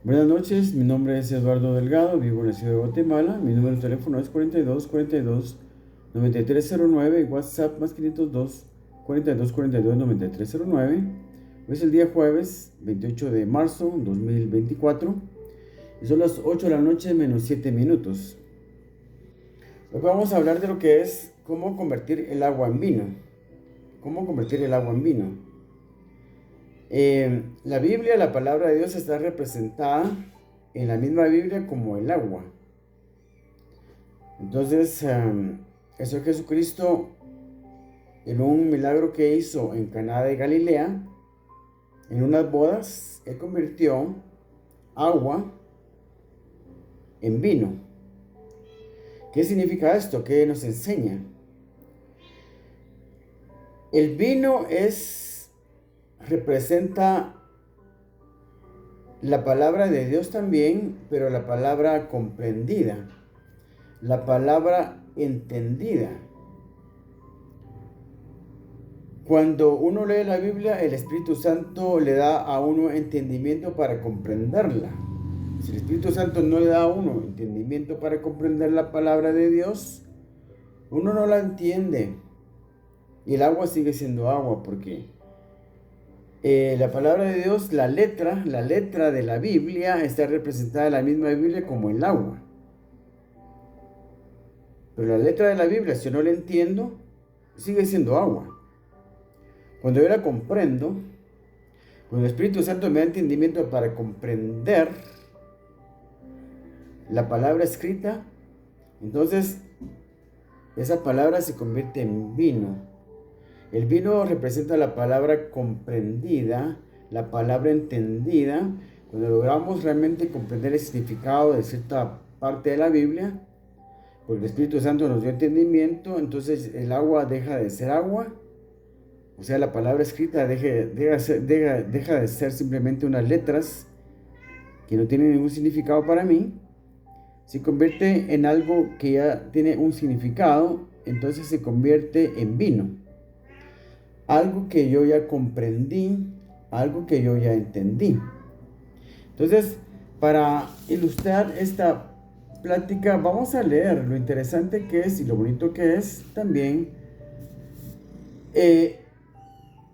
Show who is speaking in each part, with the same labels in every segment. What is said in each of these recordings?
Speaker 1: Buenas noches, mi nombre es Eduardo Delgado, vivo en la ciudad de Guatemala. Mi número de teléfono es 42 9309 y WhatsApp más 502 9309. Hoy es el día jueves 28 de marzo 2024 y son las 8 de la noche menos 7 minutos. Hoy vamos a hablar de lo que es cómo convertir el agua en vino. ¿Cómo convertir el agua en vino? La Biblia, la palabra de Dios, está representada en la misma Biblia como el agua. Entonces, el Señor Jesucristo, en un milagro que hizo en Caná de Galilea, en unas bodas, Él convirtió agua en vino. ¿Qué significa esto? ¿Qué nos enseña? El vino representa la palabra de Dios también, pero la palabra comprendida, la palabra entendida. Cuando uno lee la Biblia, el Espíritu Santo le da a uno entendimiento para comprenderla. Si el Espíritu Santo no le da a uno entendimiento para comprender la palabra de Dios, uno no la entiende. Y el agua sigue siendo agua porque la palabra de Dios, la letra de la Biblia está representada en la misma Biblia como el agua. Pero la letra de la Biblia, si yo no la entiendo, sigue siendo agua. Cuando yo la comprendo, cuando el Espíritu Santo me da entendimiento para comprender la palabra escrita, entonces esa palabra se convierte en vino. El vino representa la palabra comprendida, la palabra entendida. Cuando logramos realmente comprender el significado de cierta parte de la Biblia, porque el Espíritu Santo nos dio entendimiento, entonces el agua deja de ser agua. O sea, la palabra escrita deja de ser simplemente unas letras que no tienen ningún significado para mí. Se convierte en algo que ya tiene un significado, entonces se convierte en vino. Algo que yo ya comprendí, algo que yo ya entendí. Entonces, para ilustrar esta plática, vamos a leer lo interesante que es y lo bonito que es también.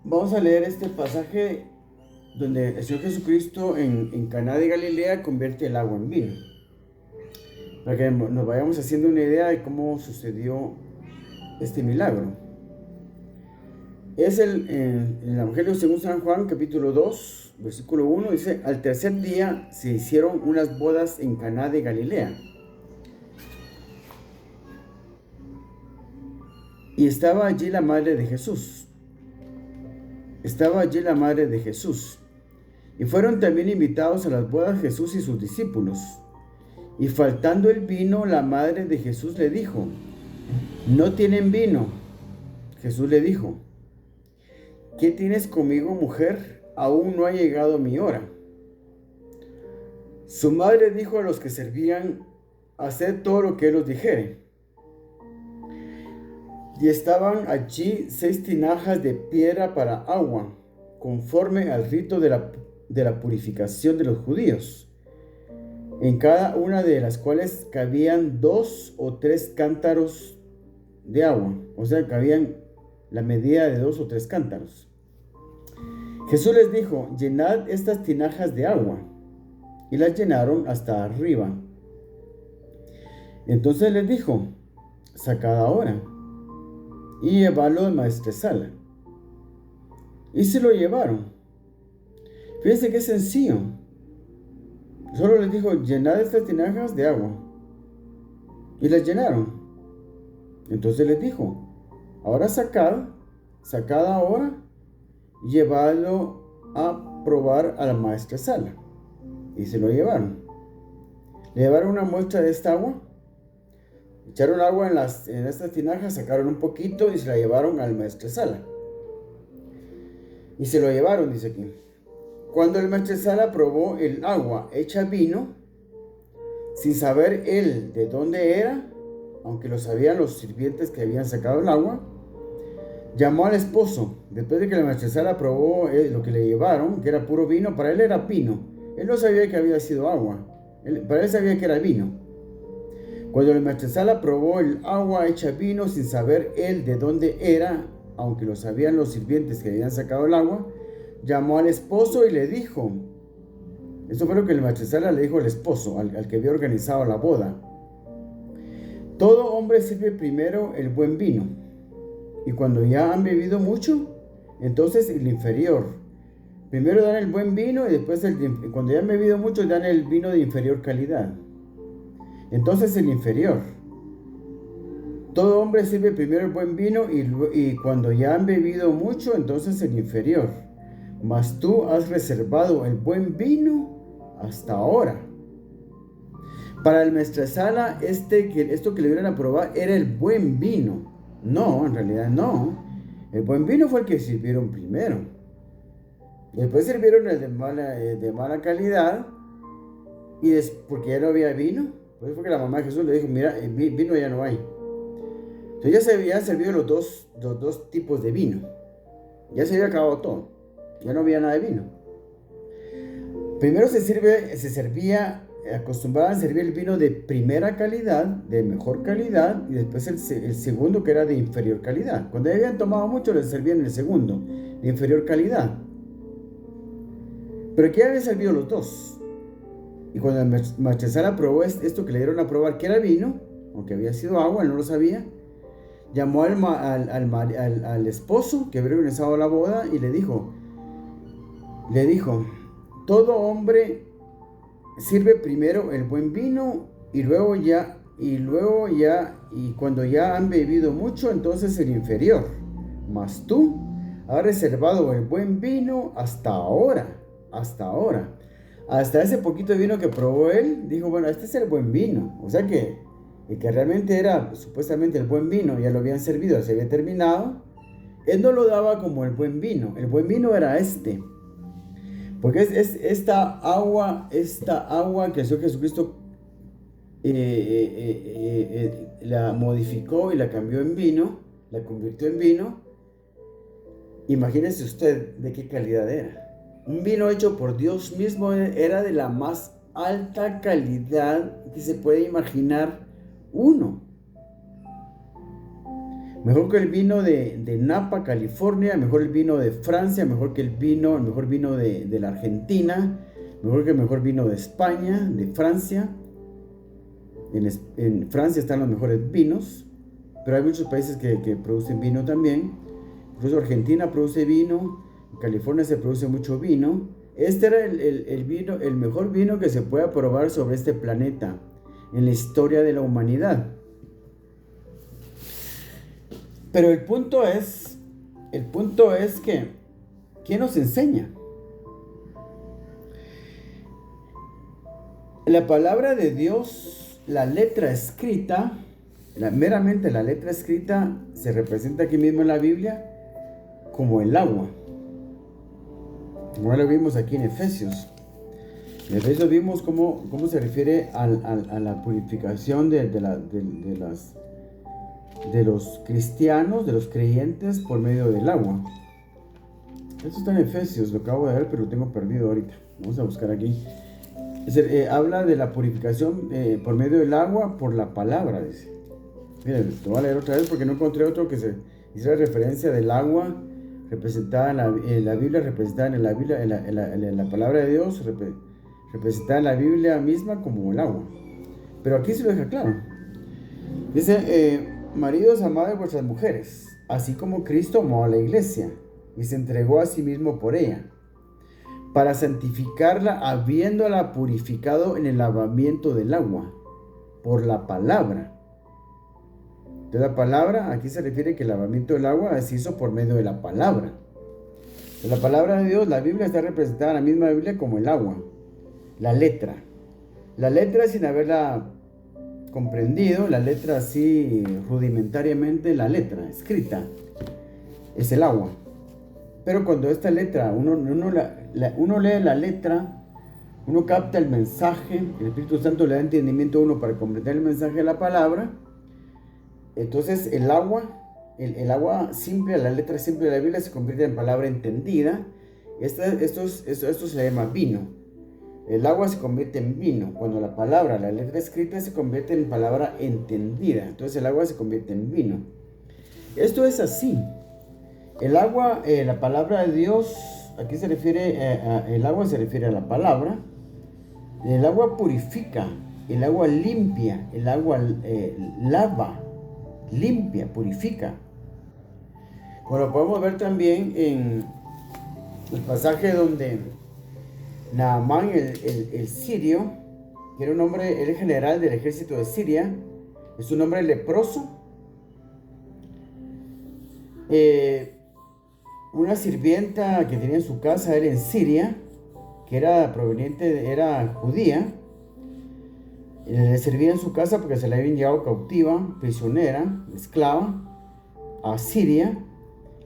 Speaker 1: Vamos a leer este pasaje donde el Señor Jesucristo en Caná de Galilea convierte el agua en vino. Para que nos vayamos haciendo una idea de cómo sucedió este milagro. Es el Evangelio según San Juan, capítulo 2, versículo 1, dice: al tercer día se hicieron unas bodas en Caná de Galilea. Y estaba allí la madre de Jesús. Y fueron también invitados a las bodas Jesús y sus discípulos. Y faltando el vino, la madre de Jesús le dijo: no tienen vino. Jesús le dijo: ¿qué tienes conmigo, mujer? Aún no ha llegado mi hora. Su madre dijo a los que servían: haced todo lo que él os dijere. Y estaban allí 6 tinajas de piedra para agua, conforme al rito de la purificación de los judíos, en cada una de las cuales cabían 2 o 3 cántaros de agua. O sea, cabían la medida de 2 o 3 cántaros. Jesús les dijo: llenad estas tinajas de agua. Y las llenaron hasta arriba. Entonces les dijo: sacad ahora y llevadlo al maestresala. Y se lo llevaron. Fíjense qué sencillo. Solo les dijo: llenad estas tinajas de agua. Y las llenaron. Entonces les dijo: ahora sacad ahora y llevadlo a probar a la maestresala. Y se lo llevaron. Le llevaron una muestra de esta agua. Echaron agua en estas tinajas, sacaron un poquito y se la llevaron al maestresala. Y se lo llevaron, dice aquí. Cuando el maestresala probó el agua hecha vino, sin saber él de dónde era, aunque lo sabían los sirvientes que habían sacado el agua, llamó al esposo. Después de que la maestresala probó lo que le llevaron, que era puro vino, para él era vino, Él no sabía que había sido agua. Para él sabía que era vino. Cuando el maestresala probó el agua hecha vino sin saber él de dónde era, aunque lo sabían los sirvientes que habían sacado el agua, llamó al esposo y le dijo, esto fue lo que el maestresala le dijo al esposo, al que había organizado la boda: todo hombre sirve primero el buen vino, y cuando ya han bebido mucho, entonces el inferior. Primero dan el buen vino y después, cuando ya han bebido mucho, dan el vino de inferior calidad. Entonces el inferior. Todo hombre sirve primero el buen vino y cuando ya han bebido mucho, entonces el inferior. Mas tú has reservado el buen vino hasta ahora. Para el maestresala, esto que le dieron a probar era el buen vino. No, en realidad no. El buen vino fue el que sirvieron primero. Después sirvieron el de mala calidad, porque ya no había vino. Por eso fue que la mamá de Jesús le dijo, mira, vino ya no hay. Entonces ya se habían servido los dos tipos de vino. Ya se había acabado todo. Ya no había nada de vino. Primero se servía, acostumbraban a servir el vino de primera calidad, de mejor calidad, y después el segundo, que era de inferior calidad. Cuando ya habían tomado mucho, les servían el segundo, de inferior calidad. Pero aquí ya habían servido los dos. Y cuando el maestresala probó esto que le dieron a probar, que era vino, aunque había sido agua, él no lo sabía, llamó al esposo que había organizado la boda y le dijo, todo hombre sirve primero el buen vino y cuando ya han bebido mucho, entonces el inferior. Mas tú has reservado el buen vino hasta ahora. Hasta ese poquito de vino que probó él, dijo, bueno, este es el buen vino. O sea que el que realmente era supuestamente el buen vino, ya lo habían servido, se había terminado. Él no lo daba como el buen vino. El buen vino era este. Porque es esta agua que el Señor Jesucristo la modificó y la cambió en vino, la convirtió en vino. Imagínese usted de qué calidad era. Un vino hecho por Dios mismo, era de la más alta calidad que se puede imaginar uno. Mejor que el vino de Napa, California, mejor el vino de Francia, mejor que el mejor vino de la Argentina, mejor que el mejor vino de España, de Francia. En Francia están los mejores vinos, pero hay muchos países que producen vino también. Incluso Argentina produce vino, en California se produce mucho vino. Este era el mejor vino que se pueda probar sobre este planeta en la historia de la humanidad. Pero el punto es que, ¿quién nos enseña? La palabra de Dios, la letra escrita, meramente la letra escrita, se representa aquí mismo en la Biblia como el agua. Como lo vimos aquí en Efesios. En Efesios vimos cómo se refiere a la purificación de los cristianos, de los creyentes, por medio del agua. Esto está en Efesios, lo acabo de ver, pero lo tengo perdido ahorita. Vamos a buscar aquí. Habla de la purificación por medio del agua, por la palabra, dice. Miren, lo voy a leer otra vez porque no encontré otro que se hiciera referencia del agua representada en la Biblia, representada en la palabra de Dios, representada en la Biblia misma como el agua. Pero aquí se lo deja claro. Dice, maridos, amad a vuestras mujeres, así como Cristo amó a la iglesia y se entregó a sí mismo por ella, para santificarla, habiéndola purificado en el lavamiento del agua, por la palabra. De la palabra, aquí se refiere que el lavamiento del agua se hizo por medio de la palabra. De la palabra de Dios, la Biblia está representada en la misma Biblia como el agua. La letra. La letra, sin haberla comprendido, la letra así rudimentariamente, la letra escrita, es el agua. Pero cuando esta letra, uno lee la letra, uno capta el mensaje, el Espíritu Santo le da entendimiento a uno para comprender el mensaje de la palabra. Entonces el agua simple, la letra simple de la Biblia se convierte en palabra entendida. Esto se le llama vino. El agua se convierte en vino. Cuando la letra escrita se convierte en palabra entendida. Entonces el agua se convierte en vino. Esto es así. El agua, la palabra de Dios, aquí se refiere, el agua se refiere a la palabra. El agua purifica, el agua limpia, el agua lava, limpia, purifica. Como lo podemos ver también en el pasaje donde Naamán, el sirio, que era un hombre, era el general del ejército de Siria, es un hombre leproso. Una sirvienta que tenía en su casa él en Siria, que era era judía, le servía en su casa porque se la habían llevado cautiva, prisionera, esclava, a Siria.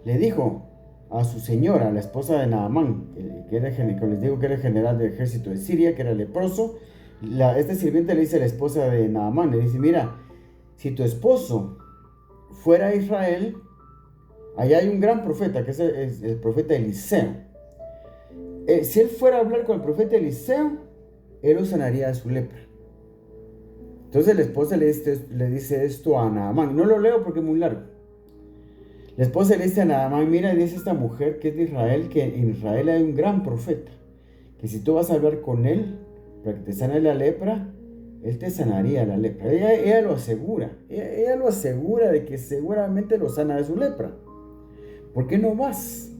Speaker 1: Le dijo a su señora, la esposa de Naamán, que les digo que era el general del ejército de Siria, que era leproso. Esta sirvienta le dice a la esposa de Naamán, le dice: mira, si tu esposo fuera a Israel, allá hay un gran profeta, que es el profeta Eliseo. Si él fuera a hablar con el profeta Eliseo, él lo sanaría de su lepra. Entonces la esposa le dice esto a Naamán. No lo leo porque es muy largo. La esposa le dice a Naamán: mira, dice esta mujer que es de Israel, que en Israel hay un gran profeta, que si tú vas a hablar con él para que te sane la lepra, él te sanaría la lepra. Ella lo asegura. Ella lo asegura de que seguramente lo sana de su lepra. ¿Por qué no vas?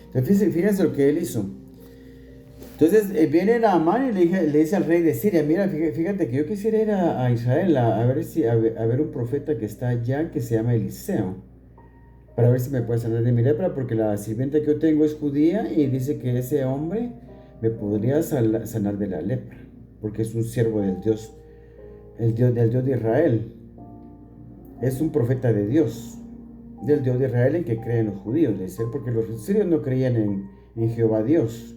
Speaker 1: Entonces, fíjense lo que él hizo. Entonces viene Naamán y le dice al rey de Siria: mira, fíjate que yo quisiera ir a Israel a ver un profeta que está allá, que se llama Eliseo, para ver si me puede sanar de mi lepra, porque la sirvienta que yo tengo es judía y dice que ese hombre me podría sanar de la lepra, porque es un siervo del Dios de Israel. Es un profeta de Dios, del Dios de Israel, en que creen los judíos, dice, porque los sirios no creían en Jehová Dios.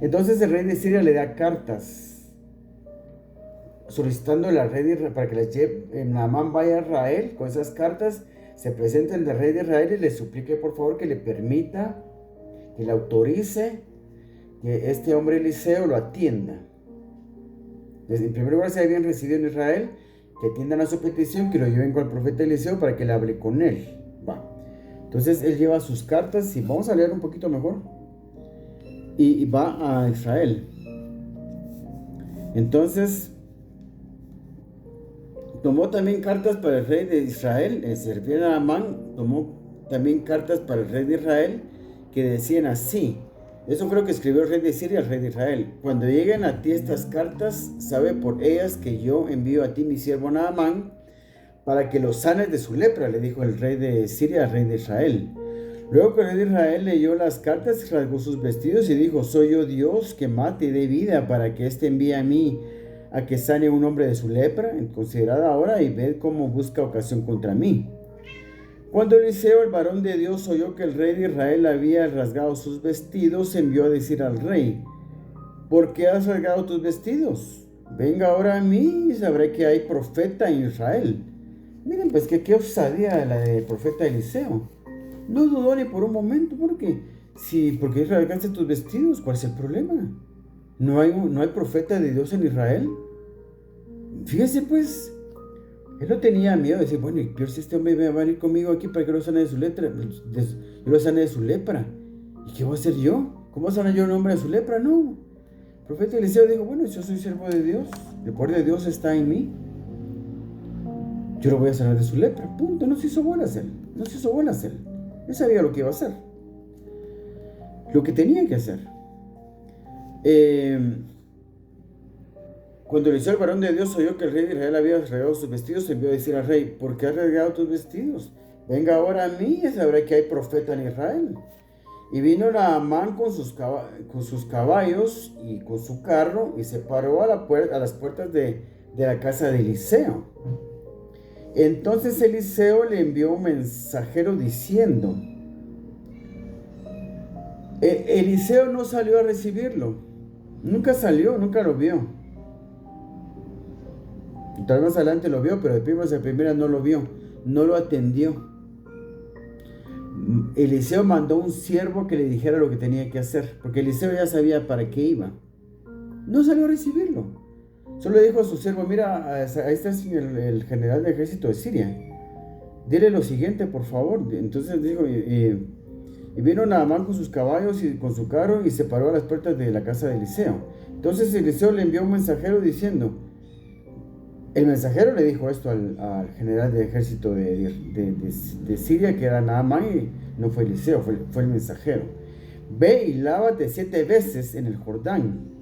Speaker 1: Entonces el rey de Siria le da cartas solicitando al rey de Israel para que les lleve. Naamán vaya a Israel con esas cartas, se presenta el rey de Israel y le suplique por favor que le permita, que le autorice que este hombre Eliseo lo atienda. En primer lugar, se habían recibido en Israel, que atiendan a su petición, que lo lleven con el profeta Eliseo para que le hable con él. Entonces él lleva sus cartas y vamos a leer un poquito mejor. Y va a Israel. Entonces tomó también cartas para el rey de Israel. El servidor de Naamán tomó también cartas para el rey de Israel, que decían así. Eso creo que escribió el rey de Siria al rey de Israel: cuando lleguen a ti estas cartas, sabe por ellas que yo envío a ti mi siervo Naamán para que lo sanes de su lepra, le dijo el rey de Siria al rey de Israel. Luego que el rey de Israel leyó las cartas, rasgó sus vestidos y dijo: soy yo Dios que mate y dé vida para que éste envíe a mí a que sane a un hombre de su lepra. Considerad ahora y ved cómo busca ocasión contra mí. Cuando Eliseo, el varón de Dios, oyó que el rey de Israel había rasgado sus vestidos, envió a decir al rey: ¿por qué has rasgado tus vestidos? Venga ahora a mí y sabré que hay profeta en Israel. Miren, pues qué osadía la del profeta Eliseo. No dudó ni por un momento, porque porque rasgaste tus vestidos, ¿cuál es el problema? ¿No hay profeta de Dios en Israel? Fíjese pues, él no tenía miedo de decir: bueno, y peor si este hombre va a venir conmigo aquí para que lo sane de su lepra, yo lo sane de su lepra. ¿Y qué voy a hacer yo? ¿Cómo sanar yo a un hombre de su lepra? No. El profeta Eliseo dijo: bueno, yo soy siervo de Dios, el poder de Dios está en mí, yo lo voy a sanar de su lepra, punto. No se hizo bolas él. Él sabía lo que iba a hacer, lo que tenía que hacer. Cuando Eliseo, el varón de Dios, oyó que el rey de Israel había rasgado sus vestidos, envió a decir al rey: ¿por qué has rasgado tus vestidos? Venga ahora a mí y sabré que hay profeta en Israel. Y vino Naamán con sus caballos y con su carro y se paró a las puertas de la casa de Eliseo. Entonces Eliseo le envió un mensajero diciendo. Eliseo no salió a recibirlo. Nunca salió, nunca lo vio. Tal vez más adelante lo vio, pero de primera no lo vio, no lo atendió. Eliseo mandó un siervo que le dijera lo que tenía que hacer, porque Eliseo ya sabía para qué iba. no salió a recibirlo. Solo dijo a su siervo, mira, ahí está el general de ejército de Siria. Dile lo siguiente, por favor. Entonces dijo, y vino Naamán con sus caballos y con su carro y se paró a las puertas de la casa de Eliseo. Entonces Eliseo le envió un mensajero diciendo, el mensajero le dijo esto al general de ejército de Siria, que era Naamán, y no fue Eliseo, fue el mensajero. Ve y lávate 7 veces en el Jordán,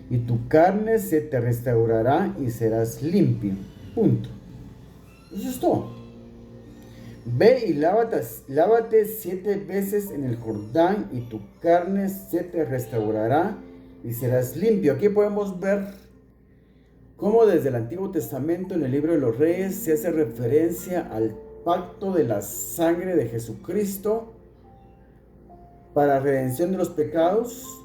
Speaker 1: y tu carne se te restaurará y serás limpio. Punto. Eso es todo. Ve y lávate 7 veces en el Jordán, y tu carne se te restaurará y serás limpio. Aquí podemos ver cómo desde el Antiguo Testamento, en el libro de los Reyes, se hace referencia al pacto de la sangre de Jesucristo para redención de los pecados.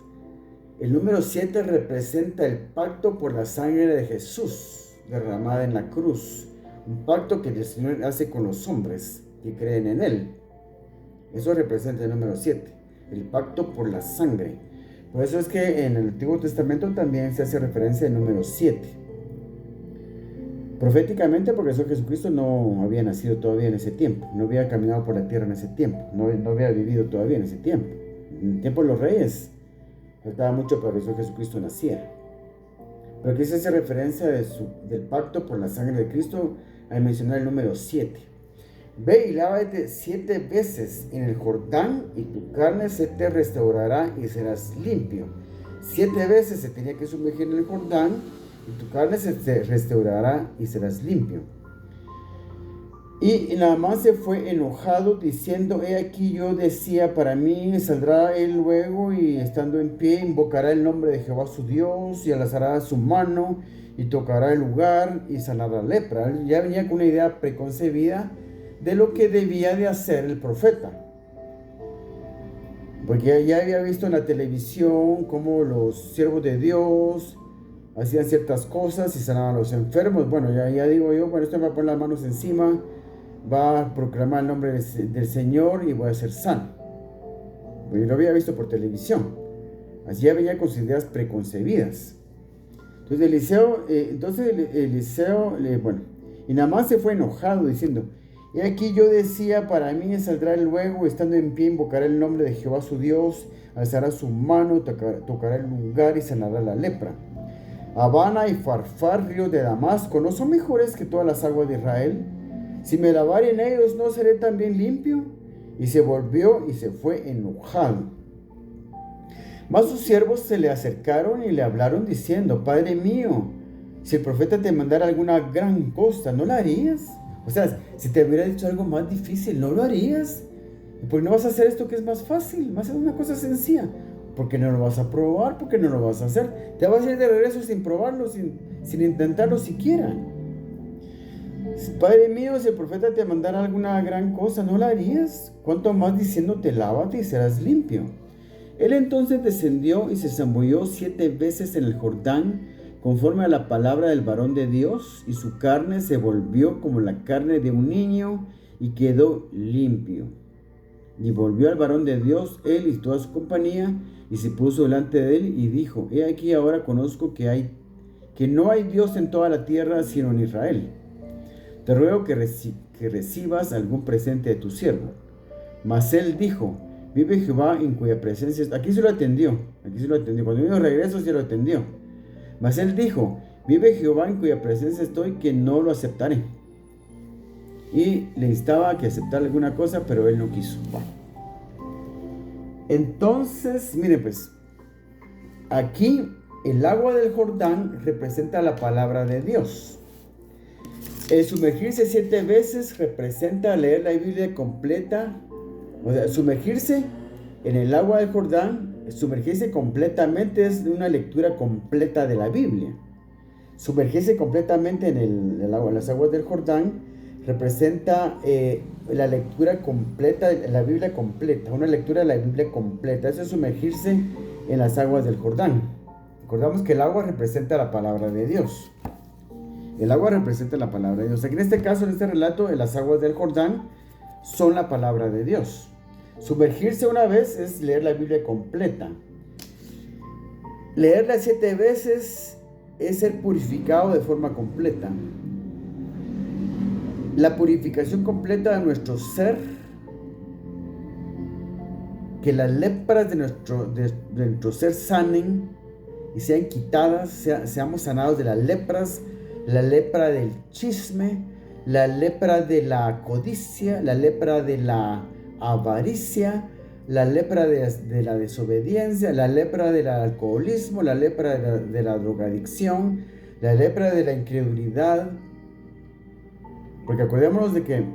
Speaker 1: El número 7 representa el pacto por la sangre de Jesús derramada en la cruz. Un pacto que el Señor hace con los hombres que creen en Él. Eso representa el número 7, el pacto por la sangre. Por eso es que en el Antiguo Testamento también se hace referencia al número 7. Proféticamente, porque eso Jesucristo no había nacido todavía en ese tiempo, no había caminado por la tierra en ese tiempo, no había vivido todavía en ese tiempo. En el tiempo de los reyes, faltaba mucho para que Jesucristo naciera. Pero aquí se hace referencia del pacto por la sangre de Cristo al mencionar el número 7. Ve y lávate 7 veces en el Jordán, y tu carne se te restaurará y serás limpio. 7 veces se tenía que sumergir en el Jordán, y tu carne se te restaurará y serás limpio. Y Naamán se fue enojado, diciendo, he aquí yo decía para mí, saldrá él luego, y estando en pie, invocará el nombre de Jehová su Dios, y alzará su mano, y tocará el lugar, y sanará la lepra. Él ya venía con una idea preconcebida de lo que debía de hacer el profeta. Porque ya había visto en la televisión cómo los siervos de Dios hacían ciertas cosas y sanaban a los enfermos. Bueno, ya digo yo, bueno, esto me va a poner las manos encima, va a proclamar el nombre del Señor y voy a ser sano. Yo lo había visto por televisión. Así ya venía con sus ideas preconcebidas. Entonces Eliseo, y Naamán se fue enojado diciendo, y aquí yo decía, para mí saldrá luego, estando en pie, invocará el nombre de Jehová su Dios, alzará su mano, tocará el lugar y sanará la lepra. Habana y Farfar, ríos de Damasco, ¿no son mejores que todas las aguas de Israel? Si me lavare en ellos, ¿no seré también limpio? Y se volvió y se fue enojado. Mas sus siervos se le acercaron y le hablaron diciendo, Padre mío, si el profeta te mandara alguna gran cosa, ¿no la harías? O sea, si te hubiera dicho algo más difícil, ¿no lo harías? ¿Por qué no vas a hacer esto que es más fácil? Vas a hacer una cosa sencilla. ¿Por qué no lo vas a probar? ¿Por qué no lo vas a hacer? Te vas a ir de regreso sin probarlo, sin intentarlo siquiera. Padre mío, si el profeta te mandara alguna gran cosa, ¿no la harías? ¿Cuánto más diciéndote, lávate y serás limpio? Él entonces descendió y se zambulló 7 veces en el Jordán, conforme a la palabra del varón de Dios, y su carne se volvió como la carne de un niño, y quedó limpio. Y volvió al varón de Dios, él y toda su compañía, y se puso delante de él, y dijo, he aquí ahora conozco que no hay Dios en toda la tierra, sino en Israel. Te ruego que recibas algún presente de tu siervo. Mas él dijo, vive Jehová en cuya presencia... Aquí se lo atendió. Cuando vino de regreso se lo atendió. Mas él dijo, vive Jehová en cuya presencia estoy, que no lo aceptaré. Y le instaba a que aceptara alguna cosa, pero él no quiso. Bueno. Entonces, miren pues, aquí el agua del Jordán representa la palabra de Dios. El sumergirse 7 veces representa leer la Biblia completa. O sea, sumergirse en el agua del Jordán, sumergirse completamente es una lectura completa de la Biblia. Sumergirse completamente en las aguas del Jordán representa la lectura completa de la Biblia completa, una lectura de la Biblia completa. Eso es sumergirse en las aguas del Jordán. Recordamos que el agua representa la palabra de Dios. El agua representa la palabra de Dios. Aquí en este caso, en este relato, en las aguas del Jordán son la palabra de Dios. Sumergirse una vez es leer la Biblia completa. Leerla 7 veces es ser purificado de forma completa. La purificación completa de nuestro ser, que las lepras de nuestro ser sanen y sean quitadas, seamos sanados de las lepras, la lepra del chisme, la lepra de la codicia, la lepra de la avaricia, la lepra de la desobediencia, la lepra del alcoholismo, la lepra de la drogadicción, la lepra de la incredulidad. Porque acordémonos de que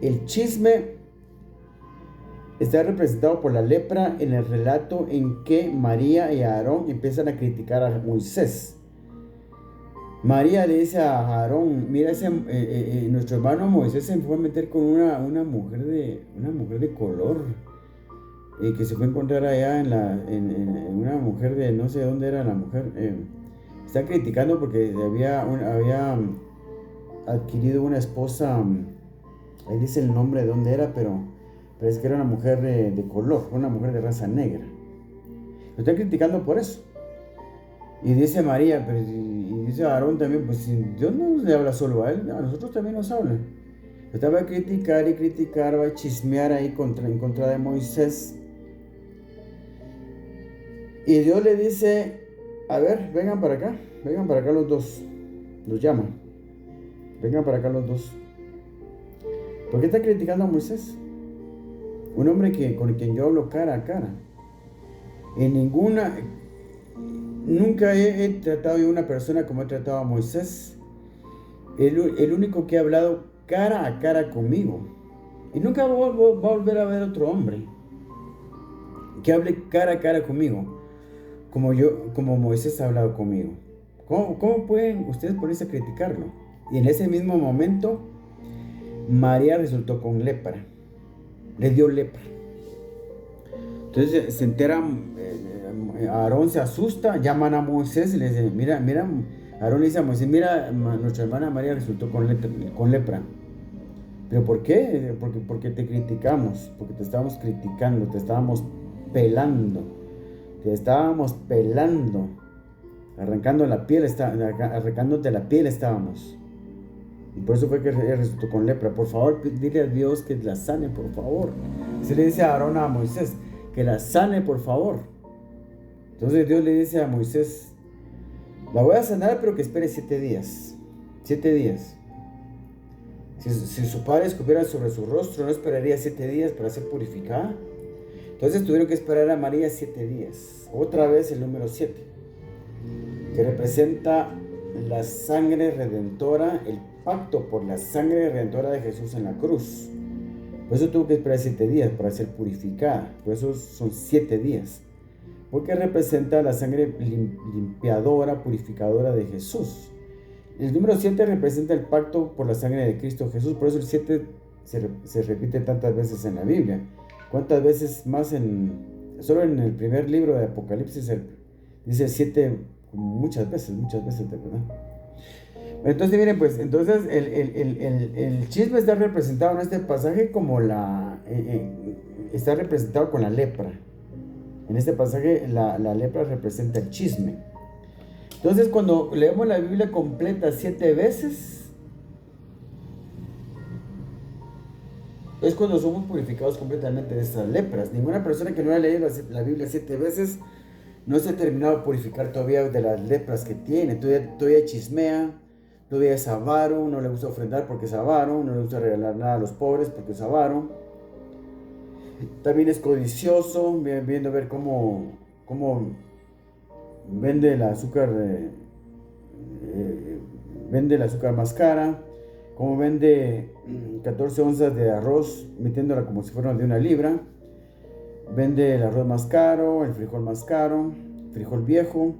Speaker 1: el chisme está representado por la lepra en el relato en que María y Aarón empiezan a criticar a Moisés. María le dice a Aarón, mira, nuestro hermano Moisés se fue a meter con una mujer de color, que se fue a encontrar allá en una mujer de no sé dónde era la mujer. Está criticando porque había adquirido una esposa, ahí dice el nombre de dónde era, pero es que era una mujer de color, una mujer de raza negra. Lo están criticando por eso. Y dice María, y dice Aarón también, pues si Dios no le habla solo a él, a nosotros también nos habla. Estaba a criticar y criticar, va a chismear ahí en contra de Moisés. Y Dios le dice, a ver, vengan para acá los dos. Los llama. Vengan para acá los dos. ¿Por qué está criticando a Moisés? Un hombre con quien yo hablo cara a cara. Nunca he tratado a una persona como he tratado a Moisés. El único que ha hablado cara a cara conmigo. Y nunca va a volver a ver otro hombre que hable cara a cara conmigo, como Moisés ha hablado conmigo. ¿Cómo pueden ustedes ponerse a criticarlo? Y en ese mismo momento, María resultó con lepra. Le dio lepra. Entonces se entera, Aarón se asusta, llaman a Moisés y le dicen, mira, Aarón le dice a Moisés, mira, nuestra hermana María resultó con lepra. ¿Pero por qué? Porque te criticamos, porque te estábamos criticando, te estábamos pelando, arrancándote la piel estábamos. Y por eso fue que resultó con lepra. Por favor, dile a Dios que la sane, por favor. Se le dice a Aarón a Moisés, que la sane, por favor. Entonces Dios le dice a Moisés, la voy a sanar, pero que espere 7 días. 7 días. Si su padre escupiera sobre su rostro, ¿no esperaría 7 días para ser purificada? Entonces tuvieron que esperar a María 7 días. Otra vez el número 7, que representa la sangre redentora, el pacto por la sangre redentora de Jesús en la cruz. Por eso tuvo que esperar 7 días para ser purificada. Por eso son 7 días. Porque representa la sangre limpiadora, purificadora de Jesús. El número 7 representa el pacto por la sangre de Cristo Jesús. Por eso el 7 se repite tantas veces en la Biblia. ¿Cuántas veces más solo en el primer libro de Apocalipsis dice 7 muchas veces, de verdad? Entonces miren, pues, entonces el chisme está representado en este pasaje como está representado con la lepra. En este pasaje la lepra representa el chisme. Entonces cuando leemos la Biblia completa 7 veces, es cuando somos purificados completamente de esas lepras. Ninguna persona que no haya leído la Biblia 7 veces no se ha terminado de purificar todavía de las lepras que tiene. Todavía chismea, todavía es avaro, no le gusta ofrendar porque es avaro, no le gusta regalar nada a los pobres porque es avaro. También es codicioso, viendo a ver cómo vende el azúcar, más cara, cómo vende 14 onzas de arroz metiéndola como si fuera de 1 libra. Vende el arroz más caro, el frijol más caro, frijol viejo,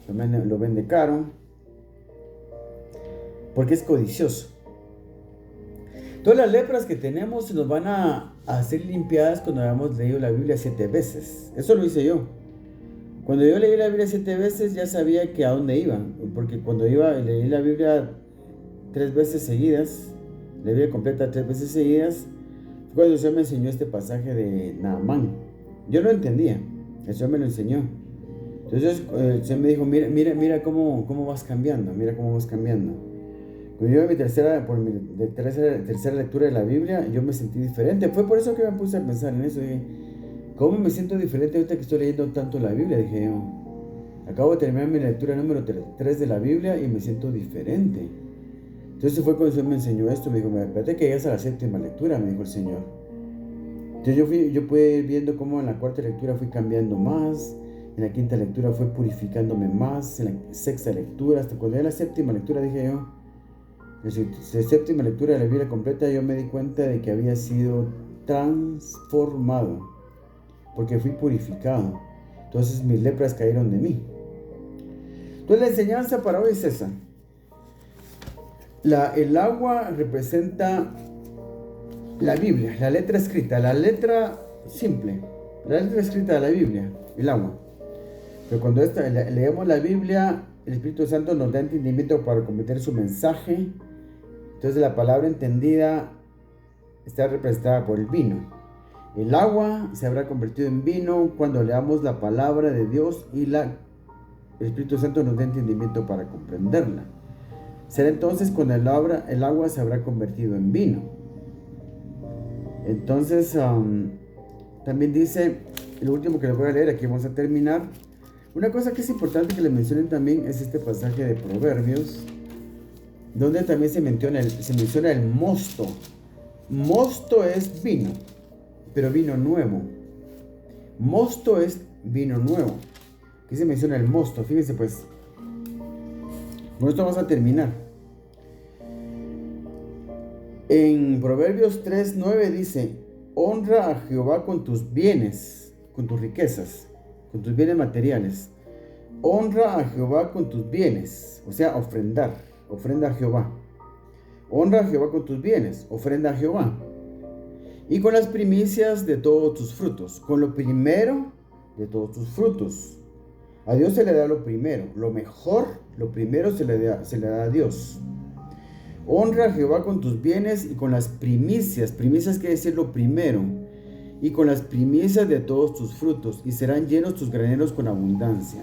Speaker 1: lo vende caro, porque es codicioso. Todas las lepras que tenemos nos van a ser limpiadas cuando hayamos leído la Biblia 7 veces. Eso lo hice yo. Cuando yo leí la Biblia 7 veces ya sabía que a dónde iba, porque cuando leí la Biblia 3 veces seguidas, la Biblia completa 3 veces seguidas, fue cuando el Señor me enseñó este pasaje de Naamán. Yo no entendía, el Señor me lo enseñó. Entonces el Señor me dijo, mira cómo vas cambiando, mira cómo vas cambiando. Cuando yo en por mi tercera lectura de la Biblia, yo me sentí diferente. Fue por eso que me puse a pensar en eso. Dije, ¿cómo me siento diferente ahorita que estoy leyendo tanto la Biblia? Dije yo, acabo de terminar mi lectura número 3 de la Biblia y me siento diferente. Entonces fue cuando el Señor me enseñó esto. Me dijo, espérate que llegas a la séptima lectura, me dijo el Señor. Entonces yo pude ir viendo cómo en la cuarta lectura fui cambiando más. En la quinta lectura fue purificándome más. En la sexta lectura, hasta cuando ya la séptima lectura, dije yo, la séptima lectura de la Biblia completa, yo me di cuenta de que había sido transformado, porque fui purificado. Entonces mis lepras cayeron de mí. Entonces la enseñanza para hoy es esa. El agua representa la Biblia, la letra escrita, la letra simple, la letra escrita de la Biblia, el agua. Pero cuando leemos la Biblia, el Espíritu Santo nos da entendimiento para comprender su mensaje. Entonces la palabra entendida está representada por el vino. El agua se habrá convertido en vino cuando leamos la palabra de Dios y el Espíritu Santo nos da entendimiento para comprenderla. Será entonces cuando el agua se habrá convertido en vino. Entonces también dice, lo último que les voy a leer, aquí vamos a terminar. Una cosa que es importante que les mencionen también es este pasaje de Proverbios, donde también se menciona el mosto. Mosto es vino, pero vino nuevo. Mosto es vino nuevo. Aquí se menciona el mosto. Fíjense pues. Con esto vamos a terminar. En Proverbios 3:9 dice, honra a Jehová con tus bienes, con tus riquezas, con tus bienes materiales. Honra a Jehová con tus bienes, o sea, ofrenda a Jehová. Honra a Jehová con tus bienes, ofrenda a Jehová. Y con las primicias de todos tus frutos, con lo primero de todos tus frutos. A Dios se le da lo primero, lo mejor, lo primero se le da a Dios. Honra a Jehová con tus bienes y con las primicias. Primicias quiere decir lo primero. Y con las primicias de todos tus frutos. Y serán llenos tus graneros con abundancia.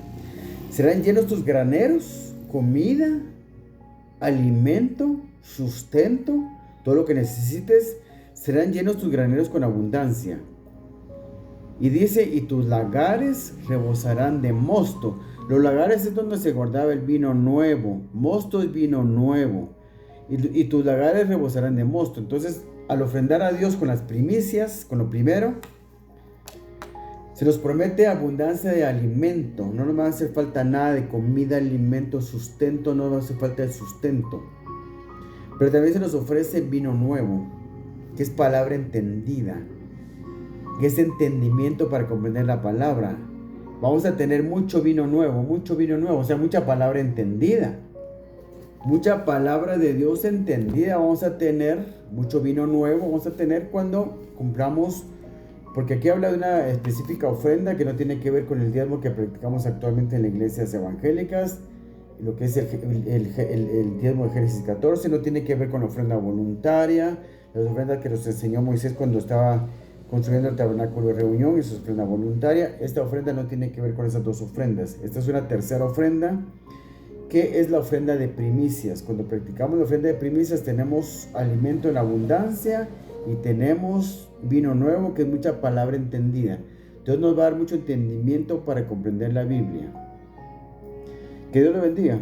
Speaker 1: Serán llenos tus graneros, comida, alimento, sustento, todo lo que necesites. Serán llenos tus graneros con abundancia. Y dice, y tus lagares rebosarán de mosto. Los lagares es donde se guardaba el vino nuevo. Mosto es vino nuevo. Y tus lagares rebosarán de mosto. Entonces, al ofrendar a Dios con las primicias, con lo primero, se nos promete abundancia de alimento. No nos va a hacer falta nada de comida, alimento, sustento. No nos va a hacer falta el sustento. Pero también se nos ofrece vino nuevo, que es palabra entendida, que es entendimiento para comprender la palabra. Vamos a tener mucho vino nuevo, o sea, mucha palabra entendida. Mucha palabra de Dios entendida vamos a tener, mucho vino nuevo vamos a tener cuando cumplamos, porque aquí habla de una específica ofrenda que no tiene que ver con el diezmo que practicamos actualmente en las iglesias evangélicas, lo que es el diezmo de Génesis 14, no tiene que ver con la ofrenda voluntaria, las ofrendas que nos enseñó Moisés cuando estaba construyendo el tabernáculo de reunión, esa es ofrenda voluntaria. Esta ofrenda no tiene que ver con esas dos ofrendas, esta es una tercera ofrenda, que es la ofrenda de primicias. Cuando practicamos la ofrenda de primicias tenemos alimento en abundancia y tenemos vino nuevo, que es mucha palabra entendida. Dios nos va a dar mucho entendimiento para comprender la Biblia. Que Dios lo bendiga.